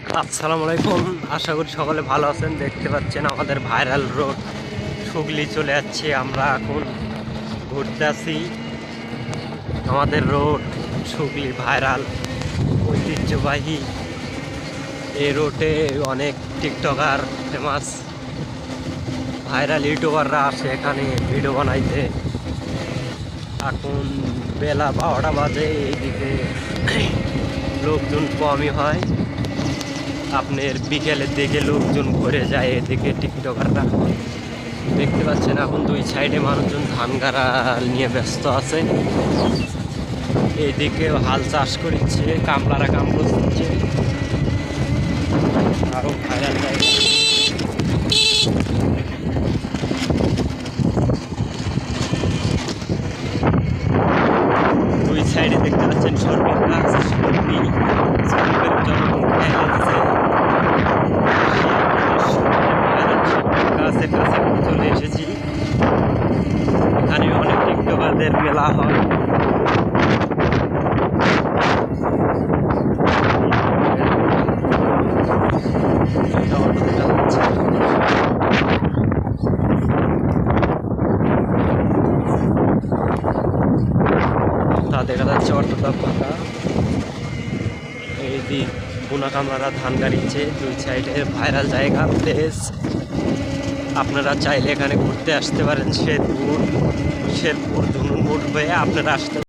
আসসালামু আলাইকুম। আশা করি সকলে ভালো আছেন। দেখতে পাচ্ছেন আমাদের ভাইরাল রোড সুগলি চলে যাচ্ছে। আমরা এখন ঘুরতে আসি। আমাদের রোড সুগলি ভাইরাল ঐতিহ্যবাহী। এই রোডে অনেক টিকটকার ফেমাস ভাইরাল ইউটিউবাররা আসে এখানে ভিডিও বানাইতে। এখন বেলা 12টা বাজে, এইদিকে লোকজন কমই হয়। আপনার বিকেলের দিকে লোকজন ঘুরে যায় এদিকে টিকটকাররা। দেখতে পাচ্ছেন এখন দুই সাইডে মানুষজন ধান গাড়া নিয়ে ব্যস্ত আছে। এইদিকে হাল চাষ করছে, কামলারা কাম করছে। আরো ভাইরাল জায়গা। দুই সাইডে দেখতে পাচ্ছেন সরকার গাছ, সরকারি শ্রমিকের জন্য গাছের কাছে চলে এসেছি। এখানে অনেক টিকটকারদের মেলা হয়। তা দেখা যাচ্ছে অটোটা ফাঁকা। এই দিক বুনা কামরারা ধান গাড়িচ্ছে। দুই সাইডে ভাইরাল জায়গা, প্লেস। আপনারা চাইলে এখানে ঘুরতে আসতে পারেন। শেরপুর ধুনুনপুর হয়ে আপনারা আসতে